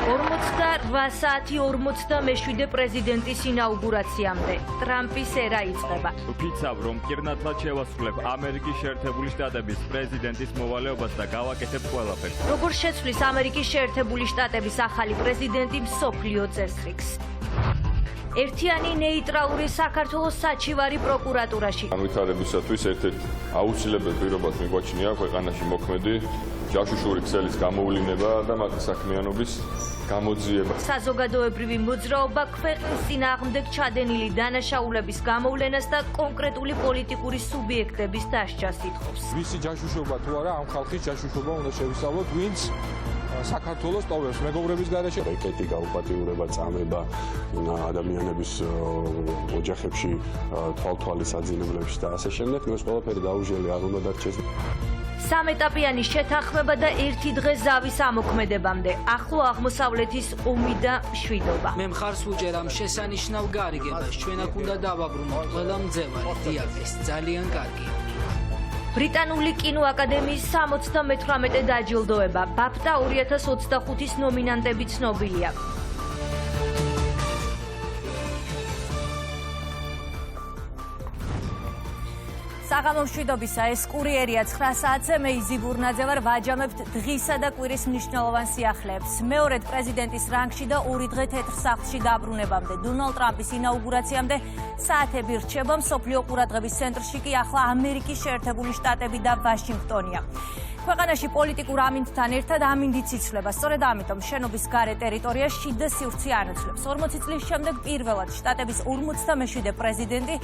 48 საათი 47 პრეზიდენტის ინაუგურაციამდე ტრამპის ერა იწყება. ვფიცავ, რომ პირნათლად შევასრულებ ამერიკის შეერთებული შტატების პრეზიდენტის მოვალეობას და გავაკეთებ ყველაფერს. როგორ შეცვლის ამერიკის შეერთებული შტატების ახალი პრეზიდენტი მსოფლიო წესრიგს. ერთიანი ნეიტრალური საქართველოს საჩივარი პროკურატურაში. განვითარებისათვის ერთ-ერთ აუცილებელ პირობას მიგვაჩნია ქვეყანაში მოქმედი ჯაშუშური ქსელის გამოვლინება და მათი საქმიანობის გამოძიება. საზოგადოებრივი მოძრაობა ქვეყნის წინააღმდეგ ჩადენილი დანაშაულების გამოვლენას და კონკრეტული პოლიტიკური სუბიექტების დასჯას ითხოვს. ვისი ჯაშუშობა თუ არა ამ ხალხის ჯაშუშობა უნდა შევისწავლოთ, ვინც საქართველოს ტოვებს მეგობრების გარეშე. ეკეტი გაუპატიურება, წამება ადამიანების ოჯახებში, თვალთვალის აძინებლებში და ასე შემდეგ, მე ყველაფერი დაუჟელი არ უნდა დარჩეს. სამეტაპიანი შეთანხმება და ერთი დღე ზავის ამოქმედებამდე. ახლო აღმოსავლეთის ომი და მშვიდობა. მე მხარს ვუჭერ ამ შესანიშნავ გარიგებას. ჩვენ აქ უნდა დავაბრუნოთ ყველა მძევარი. დიახ, ეს ძალიან კარგია. ბრიტანული კინოაკადემიის 78 დაჯილდოება. ბაფტა 2025-ის ნომინანტები ცნობილია. საღამო მშვიდობისა, ეს კურიერია 9 საათზე, მე იზი ბურნაძე ვარ, ვაჯამებთ დღისა და კვირის მნიშვნელოვან სიახლეებს. მეორედ პრეზიდენტის რანგში და 2 დღე თეთრ სახლში დაბრუნებამდე, დონალდ ტრამპის ინაუგურაციამდე საათები რჩება. მსოფლიო ყურადღების ცენტრში კი ახლა ამერიკის შეერთებული შტატები და ვაშინგტონია. ქვეყანაში პოლიტიკურ ამინდთან ერთად ამინდიც იცვლება. სწორედ ამიტომ შენობის გარე ტერიტორია შიდა სივრცე ანაცვლებს. 40 წლის შემდეგ პირველად შტატების 47 პრეზიდენტი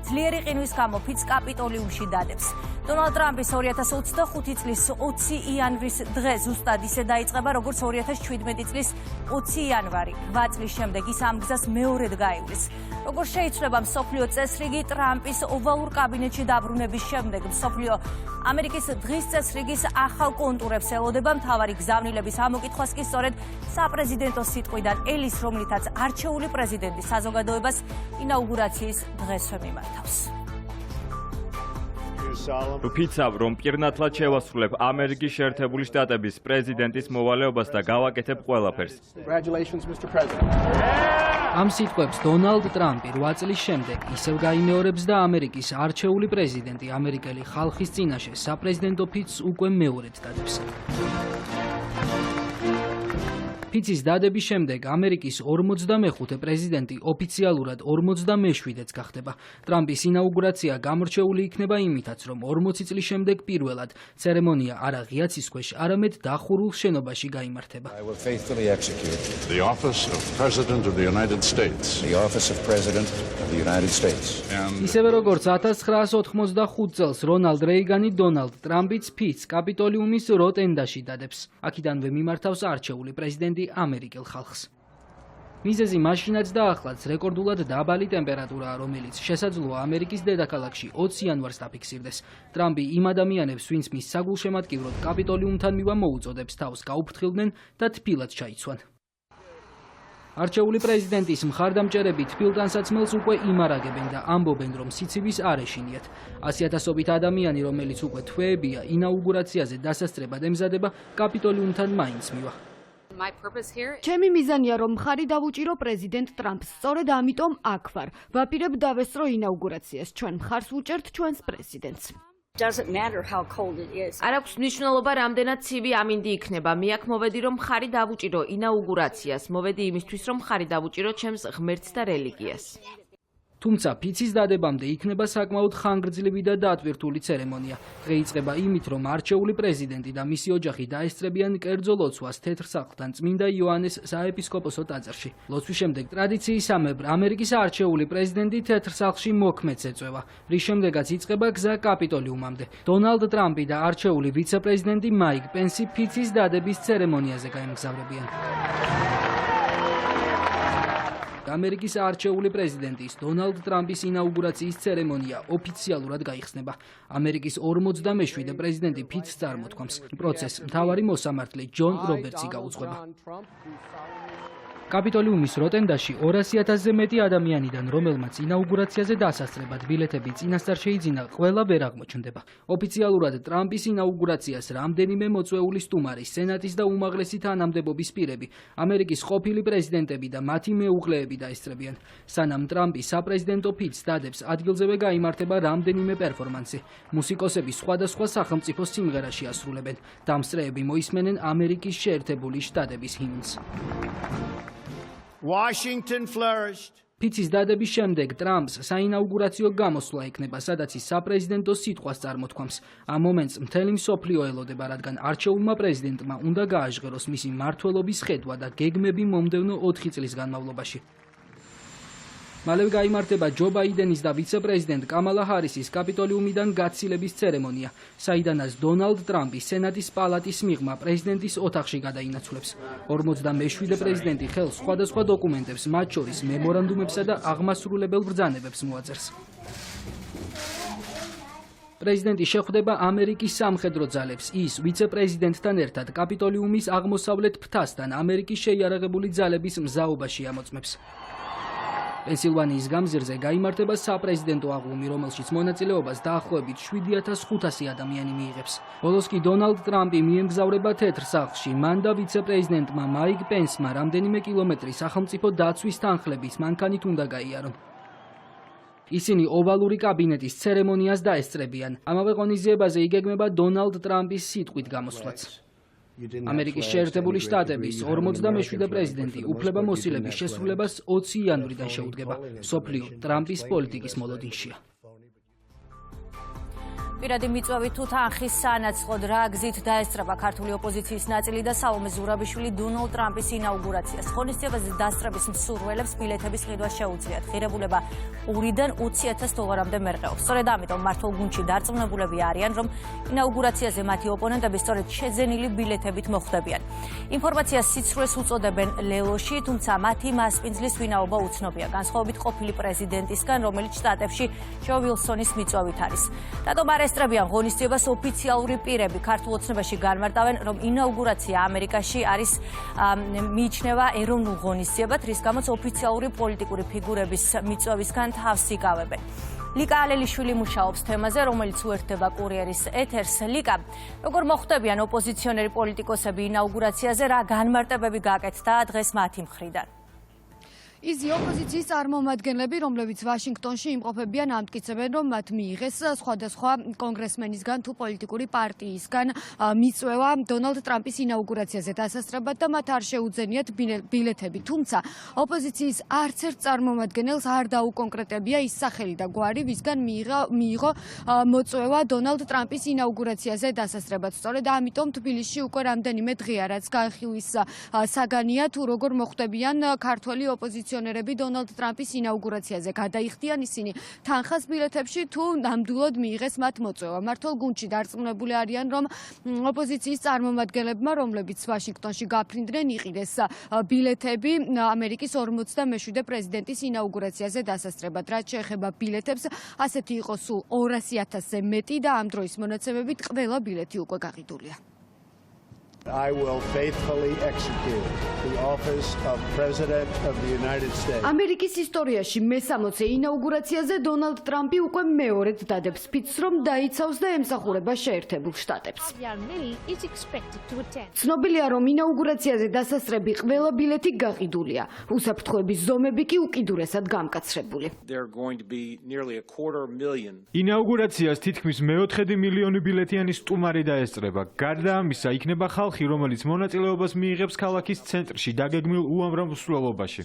ძლიერი ყინვის გამო ფიცს კაპიტოლიუმში დადებს. დონალდ ტრამპის 2025 წლის 20 იანვრის დღე ზუსტად ისე დაიწყება, როგორც 2017 წლის 20 იანვარი. 8 წლის შემდეგ ის ამ გზას მეორედ გაივლის. როგორ შეიცვლება მსოფლიო წესრიგი ტრამპის ოვალურ კაბინეტში დაბრუნების შემდეგ, მსოფლიო ამერიკის დღის წესრიგის ახალ კონტურებს ელოდება. მთავარი გზავნილების ამოკითხვას კი სწორედ საპრეზიდენტო სიტყვიდან ელის, რომლითაც არჩეული პრეზიდენტი საზოგადოებას ინაუგურაციის დღესვე მიმართავს. ვფიცავ, რომ პირნათლად შევასრულებ ამერიკის შეერთებული შტატების პრეზიდენტის მოვალეობას და გავაკეთებ ყველაფერს. ამ სიტყვებს დონალდ ტრამპი 8 წლის შემდეგ ისევ გაიმეორებს და ამერიკის არჩეული პრეზიდენტი ამერიკელი ხალხის წინაშე საპრეზიდენტო ფიცს უკვე მეორედ დადებს. ფიცის დადების შემდეგ ამერიკის 45 პრეზიდენტი ოფიციალურად 47-ს გახდება. ტრამპის ინაუგურაცია გამორჩეული იქნება იმითაც, რომ 40 წლის შემდეგ პირველად ცერემონია არა ღიაცის ქვეშ, არამედ დახურულ შენობაში გაიმართება. ისევე როგორც 1985 წელს რონალდ რეიგანი, დონალდ ტრამპიც ფიცს კაპიტოლიუმის როტენდაში დადებს. აქედანვე მიმართავს არჩეული პრეზიდენტი ამერიკელ ხალხს. მიზეზი მაშინაც და ახლაც რეკორდულად დაბალი ტემპერატურაა, რომელიც შესაძლოა ამერიკის დედაქალაქში 20 იანვარს დაფიქსირდეს. ტრამპი იმ ადამიანებს, ვინც მის საგულშემატკივროდ კაპიტოლიუმთან მივა მოუწოდებს, თავს გაუფრთხილდნენ და თბილად ჩაიცვან. არჩეული პრეზიდენტის მხარდამჭერები თბილტანსაცმელს უკვე იმარაგებენ და ამბობენ, რომ სიცივის არ ეშინიათ. 100,000-ობით ადამიანი, რომელიც უკვე თვეებია ინაუგურაციაზე დასასწრებად ემზადება, კაპიტოლიუმთან მაინც მივა. ჩემი მიზანია, რომ მხარი დავუჭირო პრეზიდენტ ტრამპს. სწორედ ამიტომ აქ ვარ. ვაპირებ დავესწრო ინაუგურაციას. ჩვენ მხარს ვუჭერთ ჩვენს პრეზიდენტს. არ აქვს მნიშვნელობა, რამდენად ცივი ამინდი იქნება. მე აქ მოვედი, რომ მხარი დავუჭირო ინაუგურაციას. მოვედი იმისთვის, რომ მხარი დავუჭირო ჩემს ღმერთს და რელიგიას. თუმცა ფიცის დადებამდე იქნება საკმაოდ ხანგრძლივი და დატვირთული ცერემონია. დღე იწყება იმით, რომ არჩეული პრეზიდენტი და მისი ოჯახი დაესწრებიან კერძო ლოცვას თეთრ სახლთან წმინდა იოანეს საეპისკოპოსო ტაძარში. ლოცვის შემდეგ ტრადიციისამებრ ამერიკის არჩეული პრეზიდენტი თეთრ სახლში მოქმედს ეწევა, რის შემდეგაც იწყება გზა კაპიტოლიუმამდე. დონალდ ტრამპი და არჩეული ვიცე-პრეზიდენტი მაიკ პენსი ფიცის დადების ცერემონიაზე გაემგზავრებიან. ამერიკის არჩეული პრეზიდენტის დონალდ ტრამპის ინაუგურაციის ცერემონია ოფიციალურად გაიხსნება. ამერიკის 47 პრეზიდენტი ფიცს წარმოთქვამს. პროცესს მთავარი მოსამართლე ჯონ რობერტსი გაუძღვება. კაპიტოლიუმის როტენდაში 200,000-ზე მეტი ადამიანიდან, რომელმაც ინაუგურაციაზე დასასწრებად ბილეთები წინასწარ შეიძინა, ყველა ვერ აღმოჩნდება. ოფიციალურად ტრამპის ინაუგურაციას რამდენიმე მოწვეული სტუმარი, სენატის და უმაღლესი თანამდებობის პირები, ამერიკის ყოფილი პრეზიდენტები და მათი მეუღლეები დაესწრებიან. სანამ ტრამპი საპრეზიდენტო ფიცს დადებს, ადგილზევე გაიმართება რამდენიმე პერფორმანსი. მუსიკოსები სხვადასხვა სახელმწიფო სიმღერაში ასრულებენ. დამსწრეები მოისმენენ ამერიკის შეერთებული შტატების ჰიმნს. Washington flourished. ფიცის დადების შემდეგ ტრამპს საინაუგურაციო გამოსვლა ექნება, სადაც ის საპრეზიდენტო სიტყვას წარმოთქვამს. ამ მომენტს მთელი მსოფლიო ელოდება, რადგან არჩეულმა პრეზიდენტმა უნდა გააჟღეროს მისი მმართველობის ხედვა და გეგმები მომდევნო 4 წლის განმავლობაში. მალევე გაიმართება ჯო ბაიდენის და ვიცე-პრეზიდენტ კამალა ჰარისის კაპიტოლიუმიდან გაცილების ცერემონია, საიდანაც დონალდ ტრამპი სენატის პალატის მიღმა პრეზიდენტის ოთახში გადაინაცვლებს. 47 პრეზიდენტი ხელს სხვადასხვა დოკუმენტებს, მათ შორის მემორანდუმებსა და აღმასრულებელ ბრძანებებს მოაწერს. პრეზიდენტი შეხვდება ამერიკის სამხედრო ძალებს, ის ვიცე-პრეზიდენტთან ერთად კაპიტოლიუმის აღმოსავლეთ ფრთასთან ამერიკის შეიარაღებული ძალების მზაობაში ამოწმებს. პენსილვანიის გამზირზე გაიმართება საპრეზიდენტო აღლუმი, რომელშიც მონაწილეობას დაახლოებით 7,500 ადამიანი მიიღებს. ბოლოს კი დონალდ ტრამპი მიემგზავრება თეთრ სახლში, მან და ვიცე-პრეზიდენტმა მაიკ პენსმა რამდენიმე კილომეტრი სახელმწიფო დაცვის თანხლების მანქანით უნდა გაიარონ. ისინი ოვალური კაბინეტის ცერემონიას დაესწრებიან. ამავე ღონისძიებაზე იგეგმება დონალდ ტრამპის სიტყვით გამოსვლაც. ამერიკის შეერთებული შტატების 47 პრეზიდენტი უფლებამოსილების შესრულებას 20 იანვრიდან შეუდგება. მსოფლიო ტრამპის პოლიტიკის მოლოდინშია. პირადი მიწვევით თუ თანხის სანაცხოდ რა გზით დაესწრება ქართული ოპოზიციის ნაწილი და სალომე ზურაბიშვილი დონალდ ტრამპის ინაუგურაციას. ღონისძიებაზე დასწრების მსურველებს ბილეთების ყიდვა შეუძლიათ. ღირებულება 2-დან 20,000 დოლარამდე მერყეობს. სწორედ ამიტომ მართულ გუნდში დარწმუნებულები არიან, რომ ინაუგურაციაზე მათი ოპონენტები სწორედ შეძენილი ბილეთებით მოხვდებიან. ინფორმაციას სიცრუეს უწოდებენ ლელოში, თუმცა მათი მასპინძლის ვინაობა უცნობია. განსხვავებით ყოფილი პრეზიდენტისგან, რომელიც შტატებში ჯო ვილსონის მიწვევით არის. რატომ ესწრებიან ღონისძიებას ოფიციალური პირები? ქართულ ოცნებაში განმარტავენ, რომ ინაუგურაცია ამერიკაში არის მიიჩნევა ეროვნულ ღონისძიებად, რის გამოც ოფიციალური პოლიტიკური ფიგურების მიწვევისგან თავს იკავებენ. ლიკა ალელიშვილი მუშაობს თემაზე, რომელიც უერთდება კურიერის ეთერს. ლიკა, როგორ მოხვდებიან ოპოზიციონერი პოლიტიკოსები ინაუგურაციაზე, რა განმარტებები გაკეთდა დღეს მათი მხრიდან? იზი ოპოზიციის წარმომადგენლები, რომლებიც ვაშინგტონში იმყოფებიან, ამტკიცებენ, რომ მათ მიიღეს სხვადასხვა კონგრესმენისგან თუ პოლიტიკური პარტიისგან მიწვევა დონალდ ტრამპის ინაუგურაციაზე დასასწრებად და მათ არ შეუძენიათ ბილეთები. თუმცა ოპოზიციის არც ერთ წარმომადგენელს არ დაუკონკრეტებია ის სახელი და გვარი, ვისგან მიიღო მოწვევა დონალდ ტრამპის ინაუგურაციაზე დასასწრებად. სწორედ ამიტომ თბილისში უკვე რამდენიმე დღეა, რაც განხილვის საგანია, თუ როგორ მოხვდებიან ქართველი ოპოზიციონერები დონალდ ტრამპის ინაუგურაციაზე. გადაიხდიან ისინი თანხას ბილეთებში თუ ნამდვილად მიიღეს მათ მოწვევა. მართულ გუნდში დარწმუნებული არიან, რომ ოპოზიციის წარმომადგენლებმა, რომლებიც ვაშინგტონში გაფრინდნენ, იყიდეს ბილეთები ამერიკის 47 პრეზიდენტის ინაუგურაციაზე დასასწრებად. რაც შეეხება ბილეთებს, ასეთი იყო სულ 200,000-ზე მეტი და ამ დროის მონაცემებით ყველა ბილეთი უკვე გაყიდულია. I will faithfully execute the office of President of the United States. ამერიკის ისტორიაში მე-60 ინაუგურაციაზე დონალდ ტრამპი უკვე მეორედ დადებს ფიცს, რომ დაიცავს და ემსახურება შეერთებულ შტატებს. ცნობილია, რომ ინაუგურაციაზე დასასწრები ყველა ბილეთი გაყიდულია. უსაფრთხოების ზომები კი უკიდურესად გამკაცრებული. ინაუგურაციას თითქმის მე-4 მილიონი ბილეთიანი სტუმარი დაესწრება. გარდა ამისა, იქნება ხალხი, რომელიც მონაწილეობას მიიღებს ქალაქის ცენტრში დაგეგმილ უამრავ მსვლელობაში.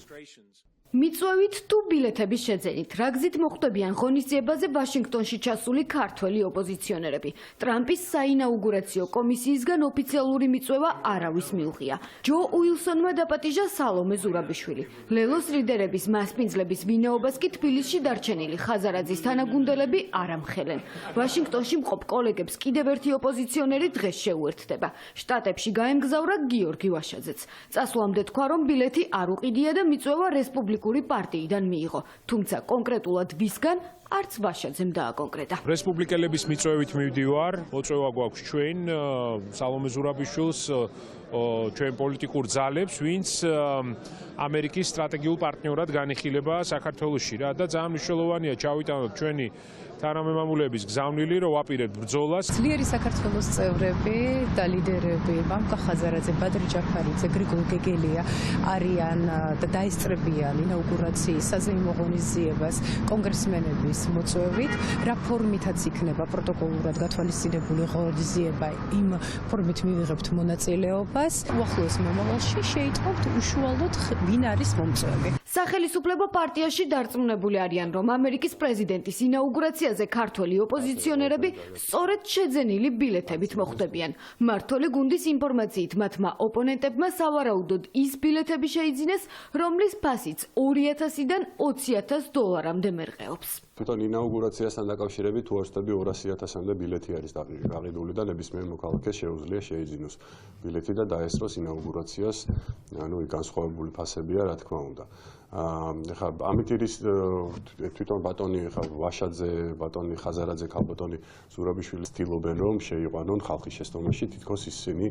მიწვევით თუ ბილეთების შეძენით, რა გზით მოხვდებიან ღონისძიებაზე ვაშინგტონში ჩასული ქართველი ოპოზიციონერები. ტრამპის საინაუგურაციო კომისიისგან ოფიციალური მიწვევა არავის მიუღია. ჯო უილსონმა დაპატიჟა სალომე ზურაბიშვილი. ლელოს ლიდერების მასპინძლების ვინაობას კი თბილისში დარჩენილი ხაზარაძის თანაგუნდელები არ ამხელენ. ვაშინგტონში მყოფ კოლეგებს კიდევ ერთი ოპოზიციონერი დღეს შეუერთდება. შტატებში გაემგზავრა გიორგი ვაშაძეც. წასვლამდე თქვა, რომ ბილეთი არ უყიდია და მიწვევა რესპუბლიკური პარტიიდან მიიღო, თუმცა კონკრეტულად ვისგან არც ვაშაძემ დააკონკრეტა. რესპუბლიკელების მიწვევით მივდივარ, მოწვევა გვაქვს ჩვენ სალომე ზურაბიშვილს, ჩვენ პოლიტიკურ ძალებს, ვინც ამერიკის სტრატეგიულ პარტნიორად განიხილება საქართველოში რა და ძალიან მნიშვნელოვანია ჩავიტანოთ ჩვენი თანამემამულეების გზავნილი, რომ ვაპირებთ ბრძოლას. ძლიერი საქართველოს წევრები და ლიდერები, მამკა ხაზარაძე, ბადრი ჯაფარიძე, გრიგოლ გეგელია არიან და დაესწრებიან ინაუგურაციის საზეიმო ღონისძიებას კონგრესმენების მოწვევით, რა ფორმითაც იქნება პროტოკოლურად გათვალისწინებული ღონისძიება, იმ ფორმით მივიღებთ მონაწილეობას. უახლოეს მომავალში შეიტყობთ უშუალოდ ვინ არის მომწვევი. სახელისუფლებო პარტიაში დარწმუნებული არიან, რომ ამერიკის პრეზიდენტის ინაუგურაციაზე ქართველი ოპოზიციონერები სწორედ შეძენილი ბილეთებით მოხვდებიან. მმართველი გუნდის ინფორმაციით, მათმა ოპონენტებმა სავარაუდოდ ის ბილეთები შეიძინეს, რომლის ფასიც 2000-დან 20,000 დოლარამდე მერყეობს. თვითონ ინაუგურაციასთან დაკავშირებით უარსდები 200,000-მდე ბილეთი არის გაყიდული და ნებისმიერ მოქალაქეს შეუძლია შეიძინოს ბილეთი და დაესწროს ინაუგურაციას, ანუ განსხვავებული ფასებია, რა თქმა უნდა. ხა ამით ის თვითონ ბატონი ხა ვაშაძე, ბატონი ხაზარაძე, ქალბატონი ზურაბიშვილი ცდილობენ რომ შეიყვანონ ხალხის შეცდომაში, თითქოს ისინი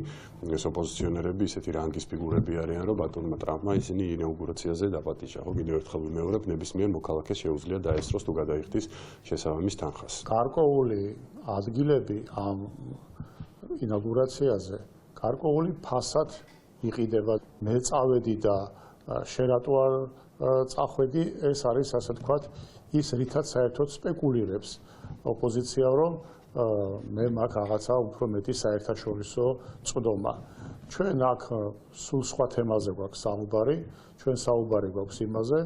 ეს ოპოზიციონერები ისეთი რანგის ფიგურები არიან, რომ ბატონმა ტრამპმა ისინი ინაუგურაციაზე დაპატიჟა. ხო კიდევ ერთხელ ვიმეორებ, ნებისმიერ მოქალაქეს შეუძლია დაესწროს თუ გადაიხდის შესაბამის თანხას. გარკვეული ადგილები ამ ინაუგურაციაზე გარკვეული ფასად იყიდება. მე წავედი და შერატო არ წახვედი, ეს არის ასე ვთქვათ ის რითაც საერთოდ სპეკულირებს ოპოზიცია, რომ მე მაგ რაღაცა უფრო მეტი საერთაშორისო წვდომა. ჩვენ აქ სულ სხვა თემაზე გვაქვს საუბარი, ჩვენ საუბარი გვაქვს იმაზე,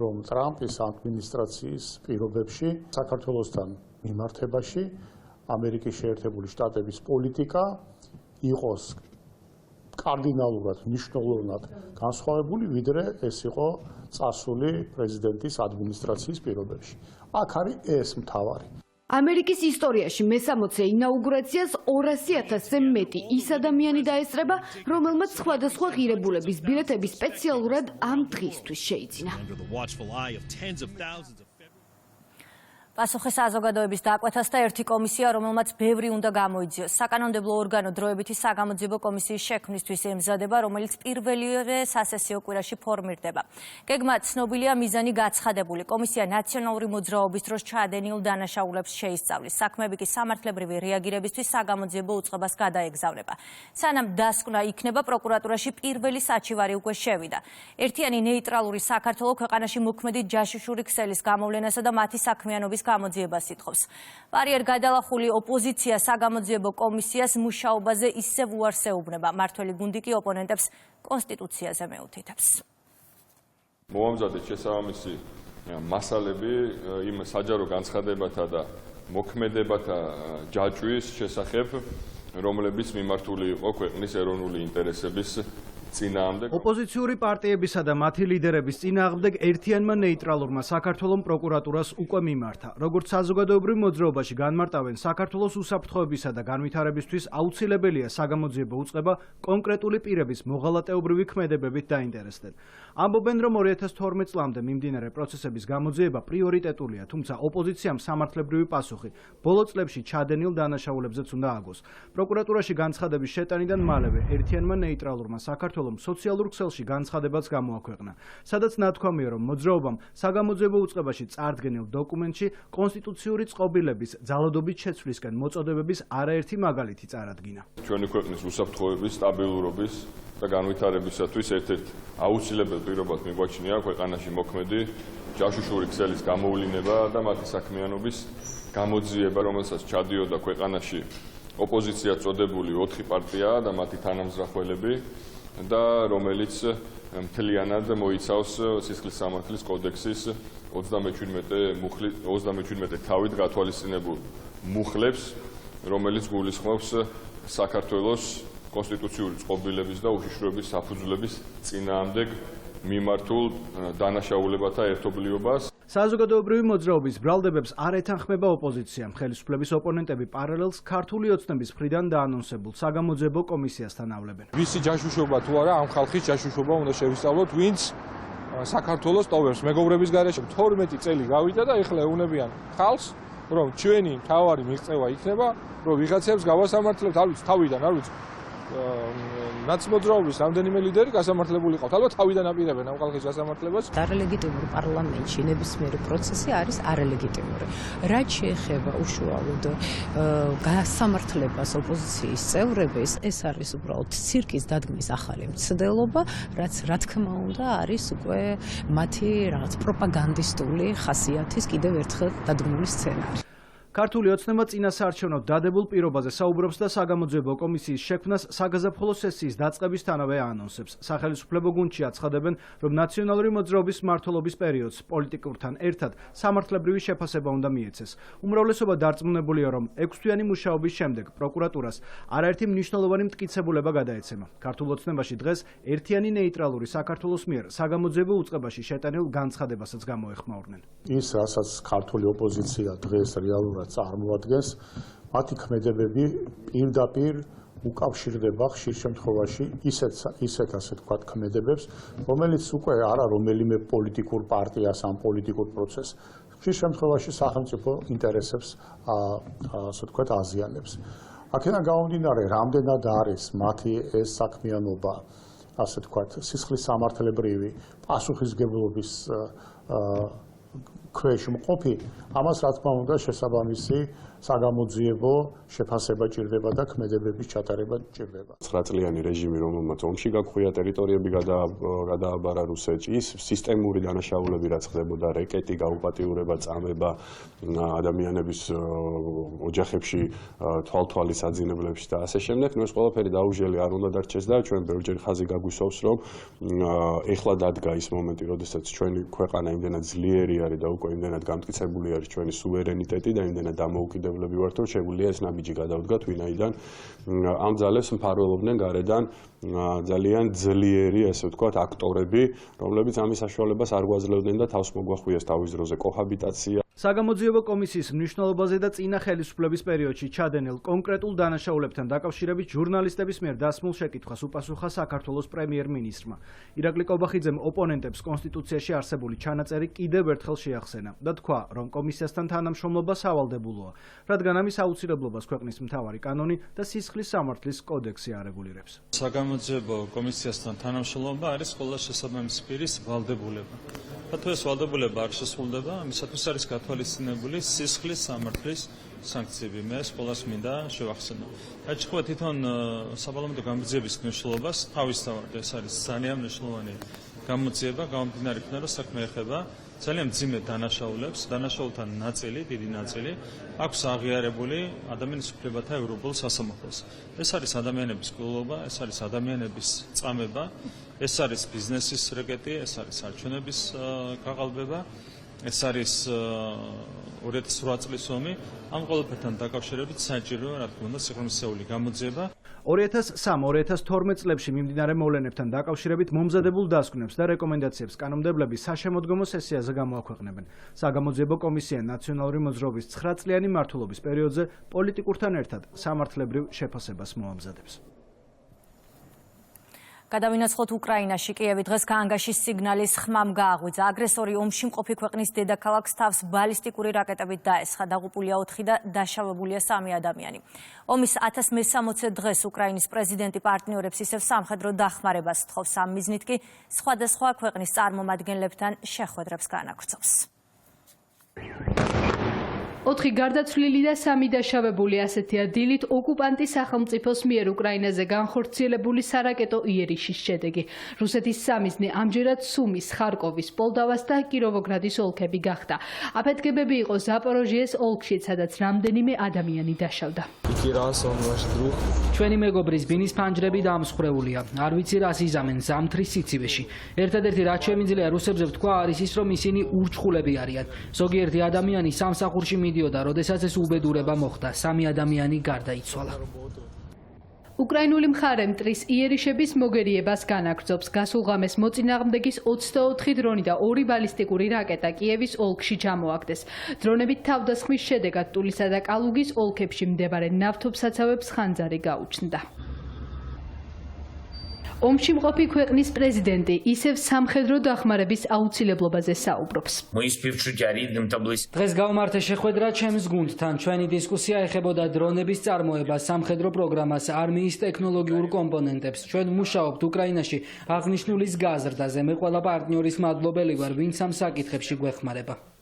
რომ ტრამპის ადმინისტრაციის პირობებში საქართველოსთან მიმართებაში ამერიკის შეერთებული შტატების პოლიტიკა იყოს კარდინალურად მნიშვნელოვნად განსხვავებული, ვიდრე ეს იყო წარსული პრეზიდენტის ადმინისტრაციის პირობებში. აქ არის ეს მთავარი. ამერიკის ისტორიაში მესამოცე ინაუგურაციას 200,000-ზე მეტი ის ადამიანი დაესწრება, რომელმაც სხვადასხვა ღირებულების ბილეთები სპეციალურად ამ დღისთვის შეიძინა. პასუხი საზოგადოების დაკვეთას და ერთი კომისია, რომელმაც ბევრი უნდა გამოიძიოს. საკანონმდებლო ორგანო დროებითი საგამოძიებო კომისიის შექმნისთვის ემზადება, რომელიც პირველივე სასესიო კვირაში ფორმირდება. გეგმა ცნობილია, მიზანი გაცხადებული. კომისია ნაციონალური მოძრაობის დროს ჩაადენილ დანაშაულებს შეისწავლის. საქმეები კი სამართლებრივი რეაგირებისთვის საგამოძიებო უწყებას გადაეგზავნება. სანამ დასკვნა იქნება, პროკურატურაში პირველი საჩივარი უკვე შევიდა. ერთიანი ნეიტრალური საქართველო ქვეყანაში მოქმედი ჯაშუშური ქსელის გამოვლენასა და მათი საქმიანობის გამოძიებას ითხოვს. პარიერ გადალახული ოპოზიცია საგამოძიებო კომისიას მუშაობაზე ისევ უარს ეუბნება. მმართველი გუნდი კი ოპონენტებს კონსტიტუციაზე მეუთითებს. მოამზადეთ შესაბამისი მასალები იმ საჯარო განცხადებათა და მოქმედებათა ჯაჭვის შესახებ, რომლებიც მიმართული იყო ქვეყნის ეროვნული ინტერესების წინააღმდეგ. ოპოზიციური პარტიებისა და მათი ლიდერების წინააღმდეგ ერთიანმა ნეიტრალურმა საქართველოს პროკურატურას უკვე მიმართა. როგორც საზოგადოებრივ მოძრაობაში განმარტავენ, საქართველოს უსაფრთხოებისა და განვითარებისთვის აუცილებელია საგამოძიებო უწყება კონკრეტული პირების მოღალატეობრივი ქმედებებით დაინტერესდნენ. ამბობენ, რომ 2012 წლამდე მიმდინარე პროცესების გამოძიება პრიორიტეტულია, თუმცა ოპოზიციამ სამართლებრივი პასუხი ბოლო წლებში ჩადენილ დანაშაულებზეც უნდა აგოს. პროკურატურაში განცხადების შეტანიდან მალევე ერთიანმა ნეიტრალურმა საქართველოს სოციალურ ქსელში განცხადებაც გამოაქვეყნა, სადაც ნათქვამია, რომ მოძრაობამ საგამოძიებო უწყებაში წარდგენილ დოკუმენტში კონსტიტუციური წყობილების ძალადობით შეცვლისკენ მოწოდებების არაერთი მაგალითი წარადგინა. ჩვენი ქვეყნის უსაფრთხოების, სტაბილურობის და განვითარებისათვის ერთ-ერთ აუცილებელ პირობად მიგვაჩნია ქვეყანაში მოქმედი ჯაშუშური ქსელის გამოვლინება და მათი საქმიანობის გამოძიება, რომელსაც ჩადიოდა ქვეყანაში ოპოზიცია წოდებული 4 პარტია და მათი თანამზრახველები და რომელიც მთლიანად მოიცავს სისხლის სამართლის კოდექსის 37 თავით გათვალისწინებულ მუხლებს, რომელიც გულისხმობს საქართველოს კონსტიტუციური წყობილების და უშიშროების საფუძვლების წინააღმდეგ მიმართულ დანაშაულებათა ერთობლიობას. საზოგადოებრივი მოძრაობის ბრალდებებს არ ეთანხმება ოპოზიცია. ხელისუფლების ოპონენტები პარალელს ქართული ოცნების მხრიდან დაანონსებულ საგამოძიებო კომისიასთან ავლებენ. ვისი ჯაშუშობა თუ არა, ამ ხალხის ჯაშუშობა უნდა შევისწავლოთ, ვინც საქართველოს ტოვებს მეგობრების გარეშე 12 წელი გავიდა და ეხლა ეუნებიან ხალხს, რომ ჩვენი მთავარი მიღწევა იქნება, რომ ვიღაცებს გავასამართლებთ, არ ვიცი, თავიდან, არ ვიცი. ნაცმოძრაობის რამდენიმე ლიდერი გასამართლებული ყავთ. ალბათ თავიდან აპირებენ ამ ხალხის გასამართლებას. არალეგიტიმურ პარლამენტში ნებისმიერი პროცესი არის არალეგიტიმური. რაც შეეხება უშუალოდ გასამართლებას ოპოზიციის წევრების, ეს არის უბრალოდ ცირკის დადგმის ახალი მცდელობა, რაც რა თქმა უნდა არის უკვე მათი რაღაც პროპაგანდისტული ხასიათის კიდევ ერთხელ დადგმული სცენარი. ქართული ოცნება წინასაარჩევნო დადებულ პირობაზე საუბრობს და საგამოძიებო კომისიის შექმნას საგაზაფხულო სესიის დაწყებისთანავე აანონსებს. სახელმწიფო გუნდში აცხადებენ, რომ ნაციონალური მოძრაობის მმართველობის პერიოდს პოლიტიკურთან ერთად სამართლებრივი შეფასება უნდა მიეცეს. უმრავლესობა დარწმუნებულია, რომ 6 თვიანი მუშაობის შემდეგ პროკურატურას არაერთი მნიშვნელოვანი მტკიცებულება გადაეცემა. ქართულ ოცნებაში დღეს ერთიანი ნეიტრალური საქართველოს მიერ საგამოძიებო უწყებაში შეტანილ განცხადებასაც გამოეხმაურნენ. ის, რასაც ქართული ოპოზიცია დღეს რეალურად წარმოადგენს, მათი ქმედებები პირდაპირ უკავშირდება ხშირ შემთხვევაში ისეთ ასე თქვათ ქმედებებს, რომელიც უკვე არა რომელიმე პოლიტიკურ პარტიას ან პოლიტიკურ პროცესს, ხშირ შემთხვევაში სახელმწიფო ინტერესებს ასე თქვათ აზიანებს. აქედან გამომდინარე, რამდენად არის მათი ეს საქმიანობა ასე თქვათ სისხლის სამართლებრივი პასუხისგებლობის ქვეშ მყოფი, ამას რა თქმა უნდა შესაბამისი საგამოძიებო შეფასება ჭირდება და ქმედებების ჩატარება ჭირდება. 9 წლიანი რეჟიმი, რომელმაც ომში გაქვია, ტერიტორიები გადააბარა რუსეთში, ის სისტემური დანაშაულები რაც ხდებოდა, რეკეტი, გაუპატიურება, წამება ადამიანების ოჯახებში, თვალთვალის აძინებლებში და ასე შემდეგ, ეს ყველაფერი დაუჟელი არ უნდა დარჩეს და ჩვენ ბევრჯერ ხაზი გაგვისვავს, რომ ეხლა დადგა ის მომენტი, როდესაც ჩვენი ქვეყანა იმდენად ძლიერი არის და უკვე იმდენად გამტკიცებული არის ჩვენი სუვერენიტეტი და იმდენად დამოუკიდებლები ვართ, რომ შეგვიძლია ეს ნაბიჯი გადავდგათ, ვინაიდან ამ ძალებს მფარველობდნენ გარედან ძალიან ძლიერი, ასე ვთქვათ, აქტორები, რომლებიც ამის საშუალებას არ გვაძლევდნენ და თავს მოგვახვიეს თავის დროზე კოჰაბიტაცია. საგამოძიებო კომისიის მნიშვნელობაზე და წინა ხელისუფლების პერიოდში ჩადენილ კონკრეტულ დანაშაულებთან დაკავშირებით ჟურნალისტების მიერ დასმულ შეკითხვას უპასუხა საქართველოს პრემიერ-მინისტრმა. ირაკლი კობახიძემ ოპონენტებს კონსტიტუციაში არსებული ჩანაწერი კიდევ ერთხელ შეახსენა და თქვა, რომ კომისიასთან თანამშრომლობა სავალდებულოა, რადგან ამის აუცილებლობას ქვეყნის მთავარი კანონი და სისხლის სამართლის კოდექსი არეგულირებს. საგამოძიებო კომისიასთან თანამშრომლობა არის ყველა შესაბამისი პირის ვალდებულება. თუ ეს ვალდებულება არ შესრულდება, ამისათვის არის გათვალისწინებული სისხლის სამართლის სანქციები. მე ეს ყველას მინდა შევახსენო. რაც შეეხება თვითონ საპარლამენტო გამოძიების მნიშვნელობას, თავისთავად ეს არის ძალიან მნიშვნელოვანი გამოძიება, გამომდინარე იქიდან, რომ საქმე ეხება ძალიან მძიმე დანაშაულებს, დანაშაულთა ნაწილი, დიდი ნაწილი აქვს აღიარებული ადამიანის უფლებათა ევროპულ სასამართლოს. ეს არის ადამიანების ყრილობა, ეს არის ადამიანების წამება, ეს არის ბიზნესის რეკეტი, ეს არის არჩევნების გაყალბება, ეს არის 2008 წლის ომი. ამ ყველაფერთან დაკავშირებით საჭიროა, რა თქმა უნდა, სიღრმისეული გამოძიება. 2003-2012 წლებში მიმდინარე მოვლენებთან დაკავშირებით მომზადებულ დასკვნებს და რეკომენდაციებს კანონმდებლები საშემოდგომო სესიაზე გამოაქვეყნებენ. საგამოძიებო კომისია ნაციონალური მოძრაობის 9 წლიანი მმართველობის პერიოდზე პოლიტიკურთან ერთად სამართლებრივ შეფასებას მოამზადებს. გადავინაცვლოთ უკრაინაში. კიევი დღეს გაანგაშის სიგნალის ხმამ გააღვიძა. აგრესორი ომში მყოფი ქვეყნის დედაქალაქს თავს ბალისტიკური რაკეტებით დაესხა. დაღუპულია 4 და დაშავებულია 3 ადამიანი. ომის 1060 დღეს უკრაინის პრეზიდენტი პარტნიორებს ისევ სამხედრო დახმარებას სთხოვს. ამ მიზნით კი სხვადასხვა ქვეყნის წარმომადგენლებთან შეხვედრებს განაგრძობს. 4 გარდაცვლილი და 3 დაშავებული ასეთია დილით ოკუპანტის სახელმწიფოს მიერ უკრაინაზე განხორციელებული სარაკეტო იერიშის შედეგი. რუსეთის სამიზნე ამჯერად სუმის, ხარკოვის, პოლტავას და კიროვოგრადის ოლქები გახდა. აფეთქებები იყო ზაპოროჟიეს ოლქშიც, სადაც რამდენიმე ადამიანი დაშავდა. ჩვენი მეგობრის ბინის ფანჯრები დამსხვრეულია. არ ვიცი რას იზამენ ზამთრის სიცივეში. ერთადერთი რაც შემიძლია რუსებზე ვთქვა არის ის, რომ ისინი ურჩხულები არიან. ზოგიერთი ადამიანი სამსახურში მიდიოდა, როდესაც ეს უბედურება მოხდა. 3 ადამიანი გარდაიცვალა. უკრაინული მხარე მტრის იერიშების მოგერიებას განაგრძობს. გასულ ღამეს მოწინააღმდეგის 24 დრონი და 2 ბალისტიკური რაკეტა კიევის ოლქში ჩამოაგდეს. დრონებით თავდასხმის შედეგად ტულისა და კალუგის ოლქებში მდებარე ნავთობსაცავებს ხანძარი გაუჩნდა. ომში მყოფი ქვეყნის პრეზიდენტი ისევ სამხედრო დახმარების აუცილებლობაზე საუბრობს. დღეს გავმართე შეხვედრა ჩემს გუნდთან. ჩვენი დისკუსია ეხებოდა დრონების წარმოებას, სამხედრო პროგრამას, არმიის ტექნოლოგიურ კომპონენტებს. ჩვენ მუშაობთ უკრაინაში აღნიშნულის გაზრდაზე. მე ყველა პარტნიორის მადლობელი ვარ, ვინც ამ საკითხებში გვეხმარება.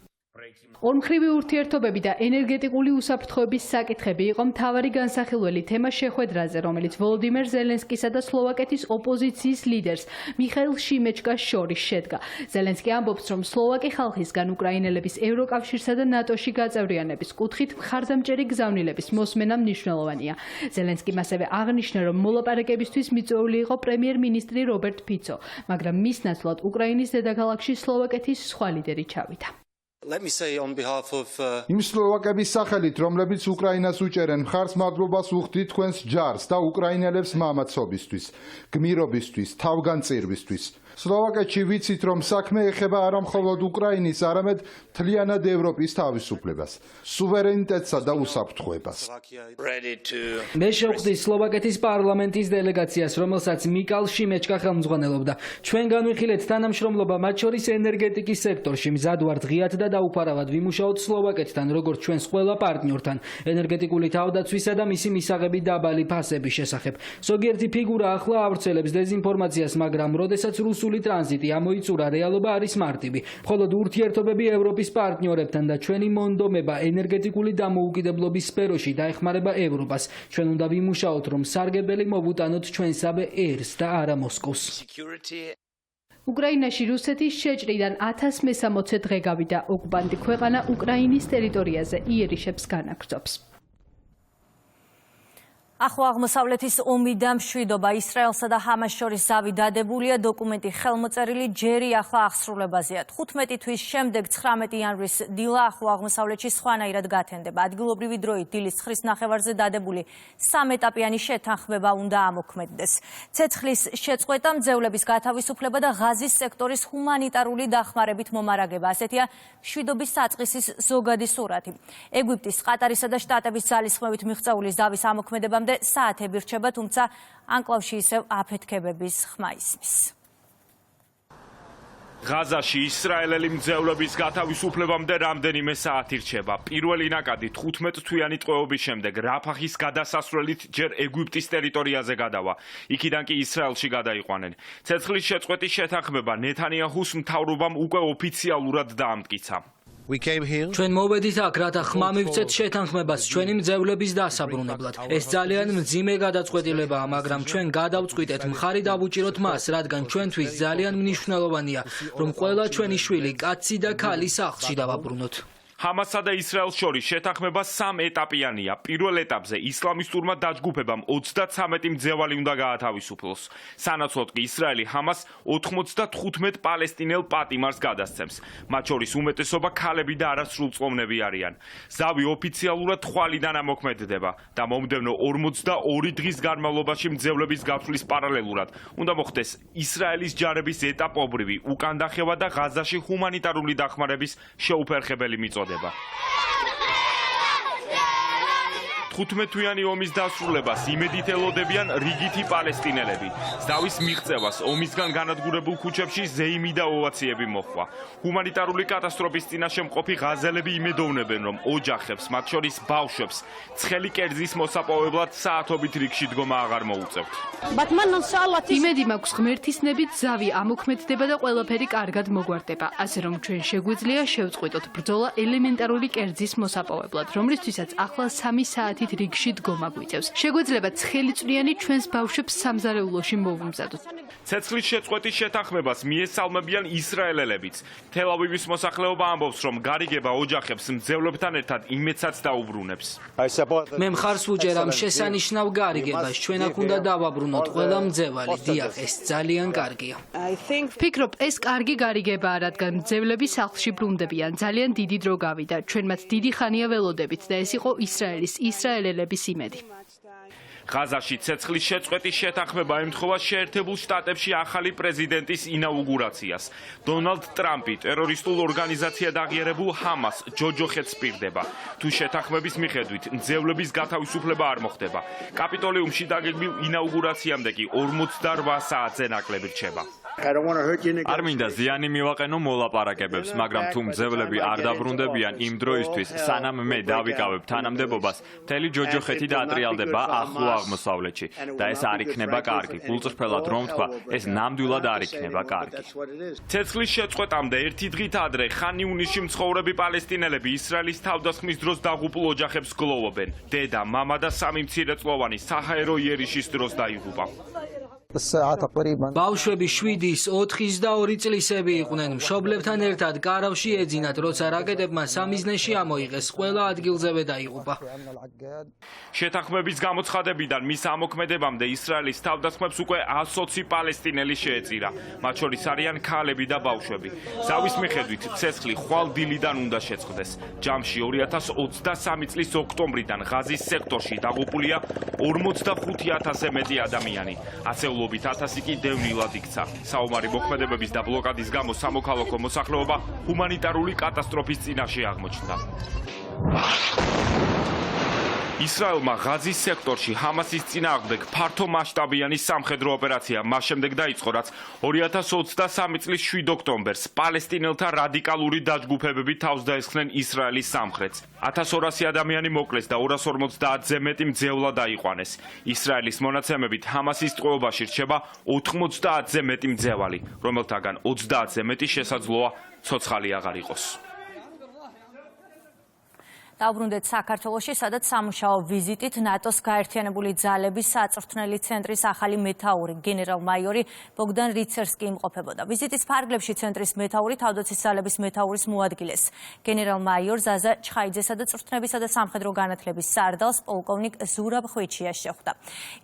ორმხრივი ურთიერთობები და ენერგეტიკული უსაფრთხოების საკითხები იყო მთავარი განსახილველი თემა შეხვედრაზე, რომელიც ვოლოდიმერ ზელენსკისა და სლოვაკეთის ოპოზიციის ლიდერს მიხაილ შიმეჩკას შორის შედგა. ზელენსკი ამბობს, რომ სლოვაკი ხალხისგან უკრაინელების ევროკავშირსა და ნატოში გაწევრიანების კუთხით მხარდამჭერი გზავნილების მოსმენა მნიშვნელოვანია. ზელენსკიმ ასევე აღნიშნა, რომ მოლაპარაკებისთვის მიწვეული იყო პრემიერ-მინისტრი რობერტ ფიცო, მაგრამ მის ნაცვლად უკრაინის დედაქალაქში სლოვაკეთის სხვა ლიდერი ჩავიდა. იმ სლოვაკების სახელით, რომლებიც უკრაინას უჭერენ, მხარს მადლობას უხდით თქვენს ჯარს და უკრაინელებს მამაცობისთვის, გმირობისთვის, თავგანწირვისთვის. სლოვაკეთში ვიცით, რომ საქმე ეხება არა მხოლოდ უკრაინის, არამედ მთლიანად ევროპის თავისუფლებას, სუვერენიტეტსა და უსაფრთხოებას. მე შევხვდი სლოვაკეთის პარლამენტის დელეგაციას, რომელსაც მიკალ შიმეჩკა ხელმძღვანელობდა. ჩვენ განვიხილეთ თანამშრომლობა, მათ შორის ენერგეტიკის სექტორში. მზად ვართ ღიად და დაუფარავად ვიმუშაოთ სლოვაკეთთან, როგორც ჩვენს ყველა პარტნიორთან, ენერგეტიკული თავდაცვისა და მისი მისაღები დაბალი ფასების შესახებ. ზოგიერთი ფიგურა ახლა ავრცელებს დეზინფორმაციას, მაგრამ როდესაც რუსული ტრანზიტი ამოიწურა, რეალობა არის მარტივი. მხოლოდ ურთიერთობები ევროპის პარტნიორებთან და ჩვენი მონდომება ენერგეტიკული დამოუკიდებლობის სფეროში დაეხმარება ევროპას. ჩვენ უნდა ვიმუშაოთ, რომ სარგებელი მოვუტანოთ ჩვენსავე ერს და არა მოსკოვს. უკრაინაში რუსეთის შეჭრიდან 1060 დღე გავიდა. ოკუპანტი ქვეყანა უკრაინის ტერიტორიაზე იერიშებს განაგრძობს. ახლო აღმოსავლეთის ომი და მშვიდობა ისრაელსა და ჰამას შორის ზავი დადებულია. დოკუმენტი ხელმოწერილი ჯერი ახლა აღსრულებაზეა. 15 თვის შემდეგ 19 იანვრის დილა ახლო აღმოსავლეთში სხვანაირად გათენდება. ადგილობრივი დროით დილის 9-ის ნახევარზე დადებული სამეტაპიანი შეთანხმება უნდა ამოქმედდეს. ცეცხლის შეწყვეტა, მძევლების გათავისუფლება და ღაზის სექტორის ჰუმანიტარული დახმარებით მომარაგება. ასეთია მშვიდობის საწყისის ზოგადი სურათი. ეგვიპტის, ყატარისა და შტატების ძალისხმევით მიღწეული ზავის ამოქმედებამდე საათები რჩება, თუმცა ანკლავში ისევ აფეთქებების ხმა ისმის. ღაზაში ისრაელელი მძევლების გათავისუფლებამდე რამდენიმე საათი რჩება. პირველი ნაკადი 15 თვიანი ტყვეობის შემდეგ რაფახის გადასასვლელით ჯერ ეგვიპტის ტერიტორიაზე გადავა. იქიდან კი ისრაელში გადაიყვანენ. ცეცხლის შეწყვეტის შეთანხმება ნეთანიაჰუს მთავრობამ უკვე ოფიციალურად დაამტკიცა. ჩვენ მოვედით აქ, რათა ხმა მივცეთ შეთანხმებას ჩვენი მძევლების დასაბრუნებლად. ეს ძალიან მძიმე გადაწყვეტილებაა, მაგრამ ჩვენ გადავწყვიტეთ მხარი დავუჭიროთ მას, რადგან ჩვენთვის ძალიან მნიშვნელოვანია, რომ ყველა ჩვენი შვილი, კაცი და ქალი სახლში დავაბრუნოთ. ჰამასსა და ისრაელს შორის შეთანხმება 3 ეტაპიანია. პირველ ეტაპზე ისლამისტურმა დაჯგუფებამ 33 მძევალი უნდა გაათავისუფლოს. სანაცვლოდ კი ისრაელი ჰამას 95 პალესტინელ პატიმარს გადასცემს. მათ შორის უმეტესობა ქალები და არასრულწლოვნები არიან. ზავი ოფიციალურად ხვალიდან ამოქმედდება და მომდევნო 42 დღის განმავლობაში მძევლების გათვლის პარალელურად უნდა მოხდეს ისრაელის ჯარების ეტაპობრივი უკანდახევა და ღაზაში ჰუმანიტარული დახმარების შეუფერხებელი მიწოდება. 15-თვიანი ომის დასრულებას იმედით ელოდებიან რიგითი პალესტინელები. ზავის მიღწევას ომისგან განადგურებულ ქუჩებში ზეიმი და ოვაციები მოჰყვა. ჰუმანიტარული კატასტროფის წინაშე მყოფი ღაზელები იმედოვნებენ, რომ ოჯახებს, მათ შორის ბავშვებს, ცხელი კერძის მოსაპოვებლად საათობით რიგში დგომა აღარ მოუწევთ. იმედი მაქვს, ღმერთისნებით ზავი ამოქმედდება და ყველაფერი კარგად მოგვარდება. ასე რომ ჩვენ შეგვიძლია შევწყვიტოთ ბრძოლა ელემენტარული კერძის მოსაპოვებლად, რომლისთვისაც ახლა 3 საათი რიგში დგომა გვიწევს. შეგვეძლება ცხელიწვრიანი ჩვენს ბავშვებს სამზარეულოში მოვუმზადოთ. ცეცხლის შეწყვეტის შეთანხმებას მიესალმებიან ისრაელელებიც. თელ-ავივის მოსახლეობა ამბობს, რომ გარიგება ოჯახებს მძევლებთან ერთად იმედსაც დაუბრუნებს. მე მხარს ვუჭერ ამ შესანიშნავ გარიგებას. ჩვენ აქ უნდა დავაბრუნოთ ყველა მძევალი. დიახ, ეს ძალიან კარგია. ვფიქრობ, ეს კარგი გარიგებაა, რადგან მძევლები სახლში ბრუნდებიან. ძალიან დიდი დრო გავიდა. ჩვენ მათ დიდი ხანია ველოდებით და ეს იყო ისრაელელების იმედი. ღაზაში ცეცხლის შეწყვეტის შეთანხმება ემთხვევა შეერთებულ შტატებში ახალი პრეზიდენტის ინაუგურაციას. დონალდ ტრამპი ტერორისტულ ორგანიზაციად აღიარებულ ჰამას ჯოჯოხეთს პირდება. თუ შეთანხმების მიხედვით მძევლების გათავისუფლება არ მოხდება, კაპიტოლიუმში დაგეგმილ ინაუგურაციამდე კი 48 საათზე ნაკლები რჩება. არ მინდა ზიანი მივაყენო მოლაპარაკებებს, მაგრამ თუ მძევლები არ დაბრუნდებიან იმ დროისთვის, სანამ მე დავიკავებ თანამდებობას, მთელი ჯოჯოხეთი დაატრიალდება ახლო აღმოსავლეთში და ეს არ იქნება კარგი. გულწრფელად რომ თქვა, ეს ნამდვილად არ იქნება კარგი. ცეცხლის შეწყვეტამდე ერთი დღით ადრე ხან იუნისში მცხოვრები პალესტინელები ისრაელის თავდასხმის დროს დაღუპულ ოჯახებს გლოვობენ. დედა, მამა და 3 მცირეწლოვანი საჰაერო იერიშის დროს დაიღუპა. ბავშვები 7-ის, 4-ის და 2 წლისები იყვნენ. მშობლებთან ერთად კარავში ეძინათ, როცა რაკეტებმა სამიზნეში ამოიღეს, ყველა ადგილზევე დაიღუპა. შეთანხმების გამოცხადებიდან მის ამოქმედებამდე ისრაელის თავდასხმებს უკვე 120 პალესტინელი შეეწირა. მათ შორის არიან ქალები და ბავშვები. ზავის მიხედვით ცეცხლი ხვალ დილიდან უნდა შეწყდეს. ჯამში 2023 წლის ოქტომბრიდან ღაზის სექტორში დაღუპულია 45,000-ზე მეტი ადამიანი. ათეულობით 1000 კი დევნილად იქცა. საომარი მოქმედებების და ბლოკადის გამო სამოქალაქო მოსახლეობა ჰუმანიტარული კატასტროფის წინაშე აღმოჩნდა. ისრაელმა ღაზის სექტორში ჰამასის წინააღმდეგ ფართო მასშტაბიანი სამხედრო ოპერაცია მას შემდეგ დაიწყო, რაც 2023 წლის 7 ოქტომბერს პალესტინელთა რადიკალური დაჯგუფებები თავს დაესხნენ ისრაელის სამხრეთს. 1200 ადამიანი მოკლეს და 250-ზე მეტი მძევლა დაიყვანეს. ისრაელის მონაცემებით ჰამასის ტყვეობაში რჩება 90-ზე მეტი მძევალი, რომელთაგან 30-ზე მეტი შესაძლოა ცოცხალი აღარ იყოს. დავბრუნდეთ საქართველოში, სადაც სამუშაო ვიზიტით ნატოს გაერთიანებული ძალების საწვრთნელი ცენტრის ახალი მეთაური გენერალ-მაიორი ბოგდან რიცერსკი იმყოფებოდა. ვიზიტის ფარგლებში ცენტრის მეთაური თავდაცვის ძალების მეთაურის მოადგილეს. გენერალ-მაიორ ზაზა ჩხაიძესა და წვრთნებისა და სამხედრო განათლების სარდალს პოლკოვნიკ ზურაბ ხვიჩიას შეხვდა.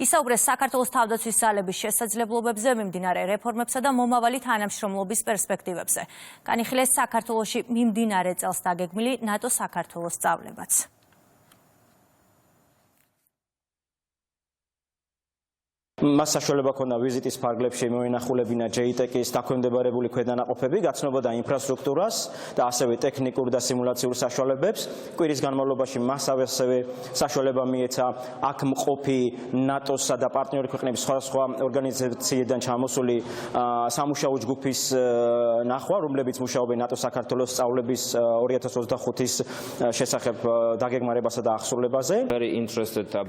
ისაუბრეს საქართველოს თავდაცვის ძალების შესაძლებლობებზე, მიმდინარე რეფორმებსა და მომავალი თანამშრომლობის პერსპექტივებზე. განიხილეს საქართველოში მიმდინარე წელს დაგეგმილი ნატო-საქართველოს სწავლება. მას საშუალება ჰქონდა ვიზიტის ფარგლებში მოენახულებინა JTEC-ის დაქვემდებარებული ქვედანაყოფები, გაცნობოდა ინფრასტრუქტურას და ასევე ტექნიკურ და სიმულაციურ საშუალებებს. კვირის განმავლობაში მას ასევე საშუალება მიეცა აქ მყოფი ნატოსა და პარტნიორი ქვეყნების სხვადასხვა ორგანიზაციიდან ჩამოსული სამუშაო ჯგუფის ნახვა, რომლებიც მუშაობენ ნატო-საქართველოს სწავლების 2025-ის შესახებ დაგეგმარებასა და აღსრულებაზე.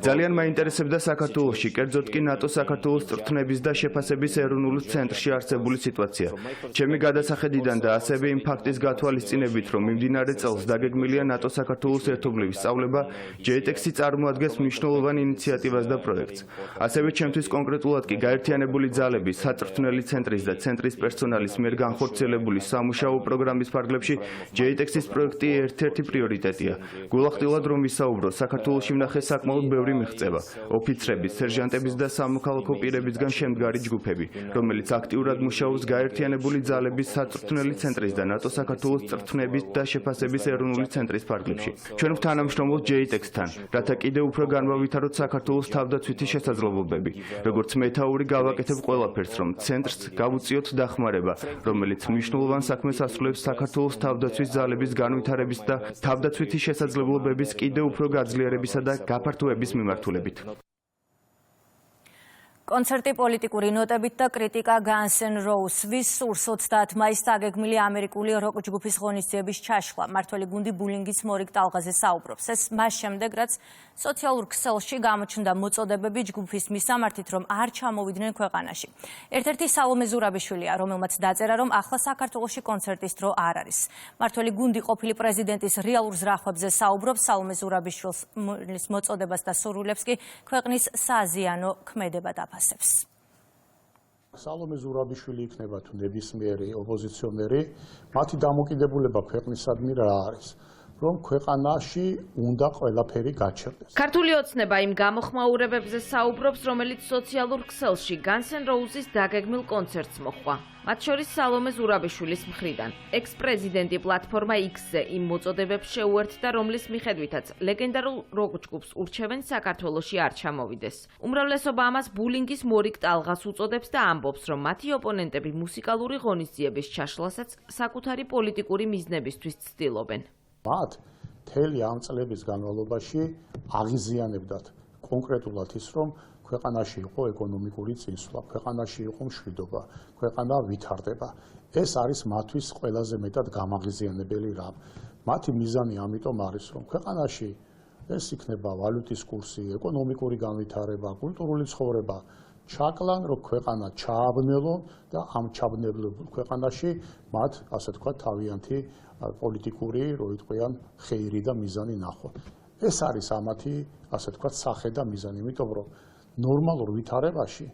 ძალიან მაინტერესებდა საქართველოში, კერძოდ კი ნატოს საქართველოს წვრთნების და შეფასების ეროვნული ცენტრში არსებული სიტუაცია. ჩემი გადასახედიდან და ასევე იმ ფაქტის გათვალისწინებით, რომ მიმდინარე წელს დაგეგმილია ნატო-საქართველოს ერთობლივი სწავლება, JTEC-ი წარმოადგენს მნიშვნელოვან ინიციატივას და პროექტს. ასევე ჩემთვის კონკრეტულად კი გაერთიანებული ძალების საწვრთნელი ცენტრის და ცენტრის პერსონალის მიერ განხორციელებული სამუშაო პროგრამის ფარგლებში JTEC-ის პროექტი ერთ-ერთი პრიორიტეტია. გულახდილად რომ ვისაუბრო, საქართველოში ვნახე საკმაოდ ბევრი მიღწევა, ოფიცრების, სერჟანტების და სამოქალაქო პირებისგან შემდგარი ჯგუფები, რომელიც აქტიურად მუშაობს გაერთიანებული ძალების საწვრთნელი ცენტრის და ნატო-საქართველოს წვრთნების და შეფასების ეროვნული ცენტრის ფარგლებში. ჩვენ ვთანამშრომლობთ JTEC-თან, რათა კიდევ უფრო განვავითაროთ საქართველოს თავდაცვითი შესაძლებლობები. როგორც მეთაური გავაკეთებ ყველაფერს, რომ ცენტრს გავუწიოთ დახმარება, რომელიც მნიშვნელოვან საქმეს ასრულებს საქართველოს თავდაცვის ძალების განვითარების და თავდაცვითი შესაძლებლობების კიდევ უფრო გაძლიერებისა და გაფართოების მიმართულებით. კონცერტი პოლიტიკური ნოტებით და კრიტიკა Guns N' Roses-ვის სურს 30 მაისს დაგეგმილი ამერიკული როკ ჯგუფის ღონისძიების ჩაშხვა. მმართველი გუნდი ბულინგის მორიგ ტალღაზე საუბრობს. ეს მას შემდეგ, რაც სოციალურ ქსელში გამოჩნდა მოწოდებები ჯგუფის მისამართით, რომ არ ჩამოვიდნენ ქვეყანაში. ერთ-ერთი სალომე ზურაბიშვილია, რომელმაც დაწერა, რომ ახლა საქართველოში კონცერტის დრო არ არის. მმართველი გუნდი ყოფილი პრეზიდენტის რეალურ ზრახვებზე საუბრობს. სალომე ზურაბიშვილის მოწოდებას და სურვილებს კი ქვეყნის საზიანო ქმედება დაფასებს. სალომე ზურაბიშვილი იქნება თუ ნებისმიერი ოპოზიციონერი, მათი დამოკიდებულება ქვეყნისადმი რა არის? რომ ქვეყანაში უნდა ყველაფერი გაჩერდეს. ქართული ოცნება იმ გამოხმაურებებზე საუბრობს, რომელიც სოციალურ ქსელში Guns N' Roses დაგეგმილ კონცერტს მოჰყვა. მათ შორის სალომე ზურაბიშვილის მხრიდან. ექს-პრეზიდენტი პლატფორმა X-ზე იმ მოწოდებებს შეუერთდა, რომლის მიხედვითაც ლეგენდარულ როკ ჯგუფს ურჩევენ საქართველოში არ ჩამოვიდეს. უმრავლესობა ამას ბულინგის მორიგ ტალღას უწოდებს და ამბობს, რომ მათი ოპონენტები მუსიკალური ღონისძიების ჩაშლასაც საკუთარი პოლიტიკური მიზნებისთვის ცდილობენ. მათ მთელი ამ წლების განმავლობაში აღიზიანებდათ კონკრეტულად ის, რომ ქვეყანაში იყო ეკონომიკური წინსვლა, ქვეყანაში იყო მშვიდობა, ქვეყანა ვითარდება. ეს არის მათთვის ყველაზე მეტად გამაღიზიანებელი რამ. მათი მიზანი ამიტომ არის, რომ ქვეყანაში ეს იქნება ვალუტის კურსი, ეკონომიკური განვითარება, კულტურული ცხოვრება, ჩაკლან, რომ ქვეყანა ჩააბნელონ და ამ ჩაბნელებულ ქვეყანაში მათ, ასე თქვა, თავიანთი პოლიტიკური, რო იტყვიან, ხეირი და მიზანი ნახონ. ეს არის ამათი, ასე თქვა, სახე და მიზანი, იმიტომ რომ ნორმალურ ვითარებაში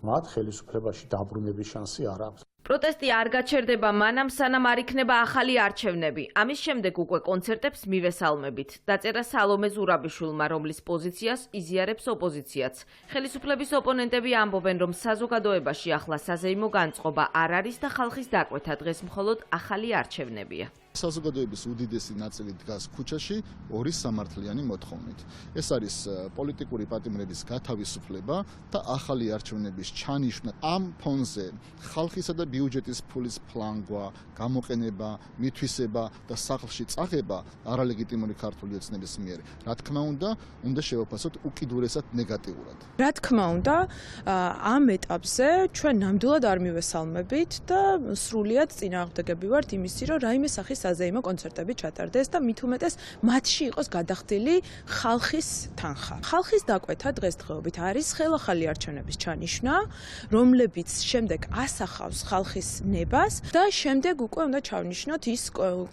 მათ ხელისუფლებაში დაბრუნების შანსი არ აქვს. პროტესტი არ გაჩერდება მანამ, სანამ არ იქნება ახალი არჩევნები. ამის შემდეგ უკვე კონცერტებს მივესალმებით. დაწერა სალომე ზურაბიშვილმა, რომლის პოზიციას იზიარებს ოპოზიციაც. ხელისუფლების ოპონენტები ამბობენ, რომ საზოგადოებაში ახლა საზეიმო განწყობა არ არის და ხალხის დაკვეთა დღეს მხოლოდ ახალი არჩევნებია. საზოგადოების უდიდესი ნაწილი დგას ქუჩაში ორი სამართლიანი მოთხოვნით. ეს არის პოლიტიკური პატიმრების გათავისუფლება და ახალი არჩევნების ჩანიშვნა. ამ ფონზე ხალხისა და ბიუჯეტის ფულის ფლანგვა, გამოყენება, მითვისება და სახლში წაღება არალეგიტიმური ქართული ოცნების მიერ. რა თქმა უნდა შევაფასოთ უკიდურესად ნეგატიურად. რა თქმა უნდა, ამ ეტაპზე ჩვენ ნამდვილად არ მივესალმებით და სრულიად წინააღმდეგები ვართ იმისი, რომ რაიმე სახის საზეიმო კონცერტები ჩატარდეს და მით უმეტეს მათში იყოს გადახდილი ხალხის თანხა. ხალხის დაკვეთა დღესდღეობით არის ხელახალი არჩევნების ჩანიშვნა, რომლებიც შემდეგ ასახავს ხალხის ნებას და შემდეგ უკვე უნდა ჩავნიშნოთ ის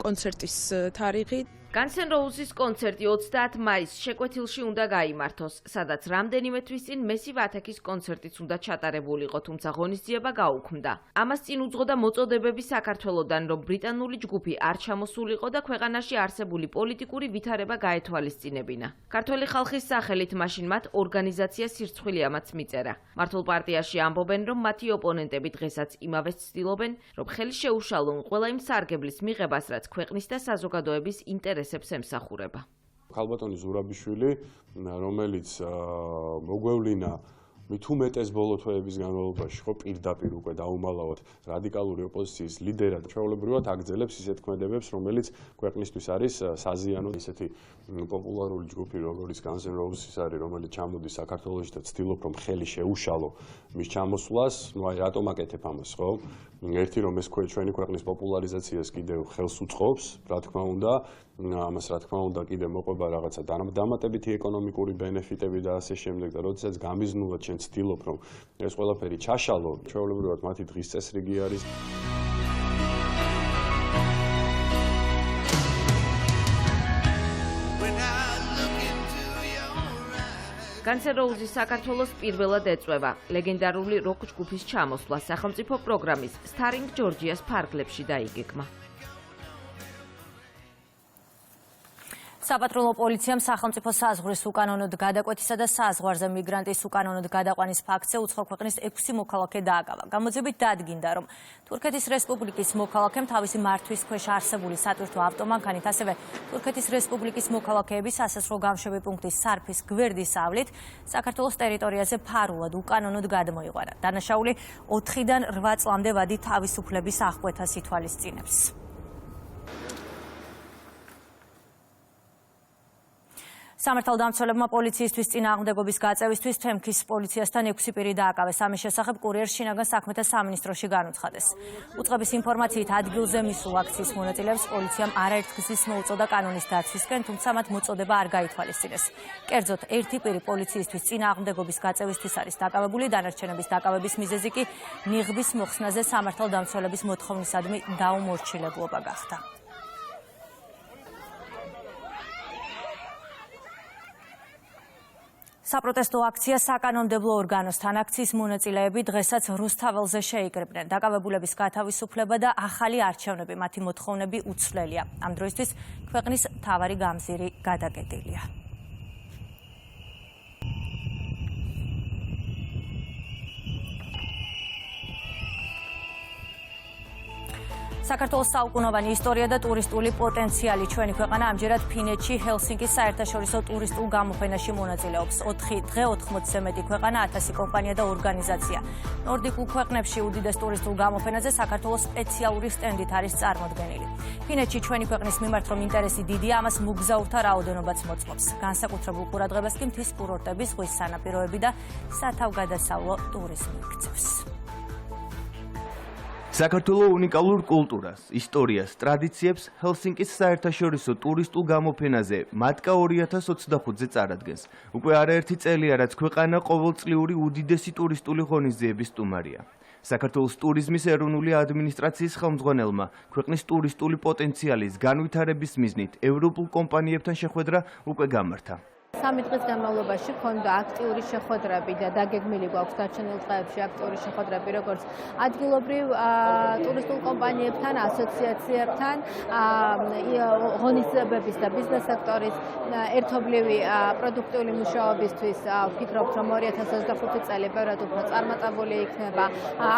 კონცერტის თარიღი. Guns N' Roses კონცერტი 30 მაისს შეკვეთილში უნდა გაიმართოს, სადაც რამდენიმე თვის წინ მესი ვათექის კონცერტიც უნდა ჩატარებულიყო, თუმცა ღონისძიება გაუქმდა. ამას წინ უძღოდა მოწოდებები საქართველოდან, რომ ბრიტანული ჯგუფი არ ჩამოსულიყო და ქვეყანაში არსებული პოლიტიკური ვითარება გაეთვალისწინებინა. ქართველი ხალხის სახელით მაშინ მათ ორგანიზაცია სირცხვილი ამაც მიწერა. მართლ პარტიაში ამბობენ, რომ მათი ოპონენტები დღესაც იმავეს ცდილობენ, რომ ხელი შეუშალონ ყველა იმ სარგებლის მიღებას, რაც ქვეყნის და საზოგადოების ინტერესებს ემსახურება. ქალბატონი ზურაბიშვილი, რომელიც მოგვევლინა მით უმეტეს ბოლო თვეების განმავლობაში ხო პირდაპირ უკვე დაუმალავად რადიკალური ოპოზიციის ლიდერად ჩვეულებრივად აგრძელებს ისეთ ქმედებებს, რომელიც ქვეყნისთვის არის საზიანო. ისეთი პოპულარული ჯგუფი, როგორც Guns N' Roses არის, რომელიც ჩამოდის საქართველოში და ცდილობს, რომ ხელი შეუშალო მის ჩამოსვლას, ну აი რატომ აკეთებ ამას, ხო? ერთი რომ ეს ჩვენი ქვეყნის პოპულარიზაციას კიდევ ხელს უწყობს, რა თქმა უნდა, ამას რა თქმა უნდა კიდე მოყვება რაღაცა დამატებითი ეკონომიკური ბენეფიტები და ასე შემდეგ და როდესაც გამიზნულად შენ ცდილობ რომ ეს ყველაფერი ჩაშალო, ჩვეულებრივად მათი დღის წესრიგი არის. Guns N' Roses საქართველოს პირველად ეწვევა ლეგენდარული როკ ჯგუფის ჩამოსვლა სახელმწიფო პროგრამის Starring Georgia's ფარგლებში დაიგეგმა. საპატრულო პოლიციამ სახელმწიფო საზღვრის უკანონოდ გადაკვეთისა და საზღვარზე მიგრანტის უკანონოდ გადაყვანის ფაქტზე უცხო ქვეყნის 6 მოქალაქე დააკავა. გამოძებით დადგინდა, რომ თურქეთის რესპუბლიკის მოქალაქემ თავისი მართვის ქვეშ არსებული სატვირთო ავტომანქანით, ასევე თურქეთის რესპუბლიკის მოქალაქეების სასაზღვრო გამშვები პუნქტის სარფის გვერდის ავლით საქართველოს ტერიტორიაზე ფარულად უკანონოდ გადმოიყვანა. დანაშაული 4-დან 8 წლამდე ვადი თავისუფლების აღკვეთას ითვალისწინებს. სამართალდამცველებმა პოლიციისთვის წინააღმდეგობის გაწევისთვის თემქის პოლიციასთან 6 პირი დააკავეს. ამის შესახებ კურიერს შინაგან საქმეთა სამინისტროში განუცხადეს. უწყების ინფორმაციით ადგილზე მისულ აქციის მონაწილეებს პოლიციამ არაერთგზის მოუწოდა კანონის დაცვისკენ, თუმცა მათ მოწოდება არ გაითვალისწინეს. კერძოდ, ერთი პირი პოლიციისთვის წინააღმდეგობის გაწევისთვის არის დაკავებული, დანარჩენების დაკავების მიზეზი კი ნიღბის მოხსნაზე სამართალდამცველების მოთხოვნისადმი დაუმორჩილებლობა გახდა. საპროტესტო აქცია საკანონმდებლო ორგანოსთან აქციის მონაწილეები დღესაც რუსთაველზე შეიკრიბნენ. დაკავებულების გათავისუფლება და ახალი არჩევნები მათი მოთხოვნები უცვლელია. ამ დროისთვის ქვეყნის მთავარი გამზირი გადაკეტილია. საქართველოს საუკუნოვანი ისტორია და ტურისტული პოტენციალი. ჩვენი ქვეყანა ამჯერად ფინეთში ჰელსინკის საერთაშორისო ტურისტულ გამოფენაში მონაწილეობს. 4 დღე 80-ზე მეტი ქვეყანა, 1000 კომპანია და ორგანიზაცია. ნორდიკულ ქვეყნებში უდიდეს ტურისტულ გამოფენაზე საქართველოს სპეციალური სტენდით არის წარმოდგენილი. ფინეთში ჩვენი ქვეყნის მიმართ რომ ინტერესი დიდია, ამას მუგზაურთა რაოდენობაც მოწმობს. განსაკუთრებულ ყურადღებას კი მთის კურორტები, ზღვის სანაპიროები და სათავგადასავლო ტურიზმი იქცევს. საქართველოს უნიკალურ კულტურას, ისტორიას, ტრადიციებს ჰელსინკის საერთაშორისო ტურისტულ გამოფენაზე მატკა 2025-ზე წარადგენს. უკვე არაერთი წელია, რაც ქვეყანა ყოველწლიური უდიდესი ტურისტული ღონისძიების სტუმარია. საქართველოს ტურიზმის ეროვნული ადმინისტრაციის ხელმძღვანელმა ქვეყნის ტურისტული პოტენციალის განვითარების მიზნით ევროპულ კომპანიებთან შეხვედრა უკვე გამართა. 3 დღის განმავლობაში ქონდა აქტიური შეხვედრები და დაგეგმილი გვაქვს დარჩენილ დღეებში აქტიური შეხვედრები როგორც ადგილობრივ ტურისტულ კომპანიებთან, ასოციაციებთან, ღონისძიებების და ბიზნეს სექტორის ერთობლივი პროდუქტიული მუშაობისთვის. ვფიქრობთ, რომ 2025 წელი ბევრად უფრო წარმატებული იქნება.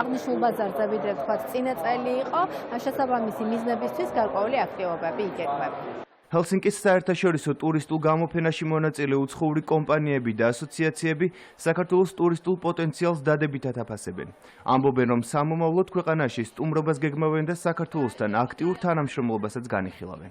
აღნიშნულ ბაზარზე ვიდრე თქვათ წინა წელი იყო, შესაბამისი მიზნებისთვის გარკვეული აქტივობები იგეგმება. ჰელსინკის საერთაშორისო ტურისტულ გამოფენაში მონაწილე უცხოური კომპანიები და ასოციაციები საქართველოს ტურისტულ პოტენციალს დადებითად აფასებენ. ამბობენ, რომ სამომავლოდ ქვეყანაში სტუმრობას გეგმავენ და საქართველოსთან აქტიურ თანამშრომლობასაც განიხილავენ.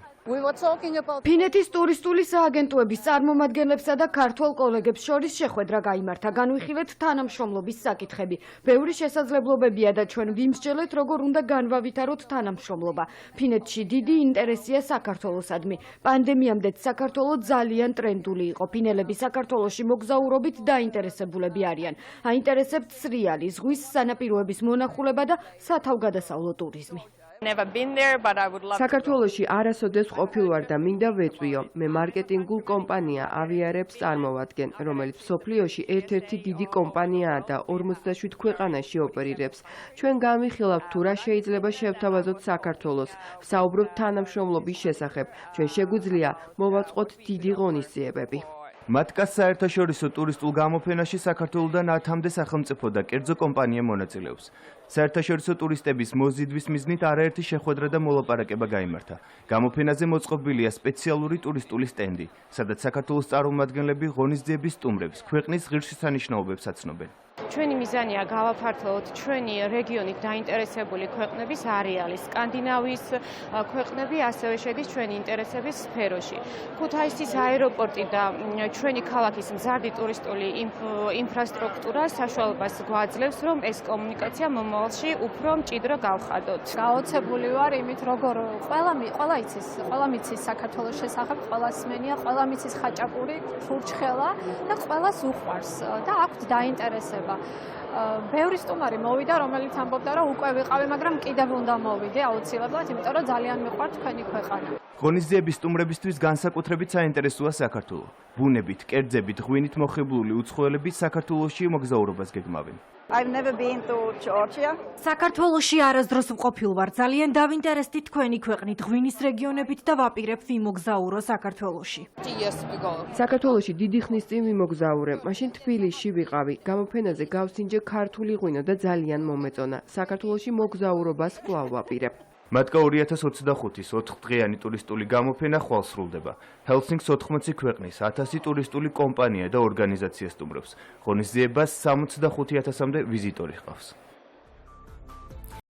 ფინეთის ტურისტული სააგენტოების წარმომადგენლებსა და ქართველ კოლეგებს შორის შეხვედრა გაიმართა. განვიხილეთ თანამშრომლობის საკითხები. ბევრი შესაძლებლობებია და ჩვენ ვიმსჯელეთ, როგორ უნდა განვავითაროთ თანამშრომლობა. ფინეთში დიდი ინტერესია საქართველოსადმი. პანდემიამდეც საქართველო ძალიან ტრენდული იყო. ფინელები საქართველოში მოგზაურობით დაინტერესებულები არიან. აინტერესებთ სრიალი, ზღვის სანაპიროების მონახულება და სათავგადასავლო ტურიზმი. საქართველოში არასოდეს ყოფილ ვარ და მინდა ვეწვიო. მე მარკეტინგულ კომპანია ავიარებს წარმოვადგენ, რომელიც მსოფლიოში ერთ-ერთი დიდი კომპანიაა და 47 ქვეყანაში ოპერირებს. ჩვენ განვიხილავთ თუ რა შეიძლება შევთავაზოთ საქართველოს. ვსაუბრობთ თანამშრომლობის შესახებ. ჩვენ შეგვიძლია მოვაწყოთ დიდი ღონისძიებები. მატკას საერთაშორისო ტურისტულ გამოფენაში საქართველოდან 10-მდე სახელმწიფო და კერძო კომპანია მონაწილეობს. საერთაშორისო ტურისტების მოზიდვის მიზნით არაერთი შეხვედრა და მოლაპარაკება გაიმართა. გამოფენაზე მოწყობილია სპეციალური ტურისტული სტენდი, სადაც საქართველოს წარმომადგენლები ღონისძიების სტუმრებს ქვეყნის ღირსშესანიშნაობებს აცნობენ. ჩვენი მიზანია გავაფართოვოთ ჩვენი რეგიონით დაინტერესებული ქვეყნების არეალი. სკანდინავიის ქვეყნები ასევე შედის ჩვენი ინტერესების სფეროში. ქუთაისის აეროპორტი და ჩვენი ქალაქის მზარდი ტურისტული ინფრასტრუქტურა საშუალებას გვაძლევს, რომ ეს კომუნიკაცია მომავალში უფრო მჭიდრო გავხადოთ. გაოცებული ვარ იმით, როგორ ყველა იცის საქართველოს შესახებ, ყველა სმენია, ყველა მიცის ხაჭაპური, ფურჩხელა და ყველას უყვარს და აქვთ დაინტერესება. ბევრი სტუმარი მოვიდა, რომელიც ამბობდა, რომ უკვე ვიყავი, მაგრამ კიდევ უნდა მოვიდე აუცილებლად, იმიტომ რომ ძალიან მიყვართ თქვენი ქვეყანა. ღონისძიების სტუმრებისთვის განსაკუთრებით საინტერესოა საქართველო. ბუნებით, კერძებით, ღვინით მოხიბლული უცხოელები საქართველოში მოგზაურობას გეგმავენ. საქართველოში არასდროს ვყოფილ ვარ. ძალიან დავინტერესდი თქვენი ქვეყნით, ღვინის რეგიონებით და ვაპირებ ვიმოგზაურო საქართველოში. საქართველოში დიდი ხნის წინ ვიმოგზაურე. მაშინ თბილისში ვიყავი. გამოფენაზე გავსინჯე ქართული ღვინო და ძალიან მომეწონა. საქართველოში მოგზაურობას კვლავ ვაპირებ. მატკა 2025-ის 4-დღიანი ტურისტული გამოფენა ხვალ სრულდება. ჰელსინკს 80 ქვეყნის 1000 ტურისტული კომპანია და ორგანიზაცია სტუმრობს. ღონისძიებას 65,000-მდე ვიზიტორი ჰყავს.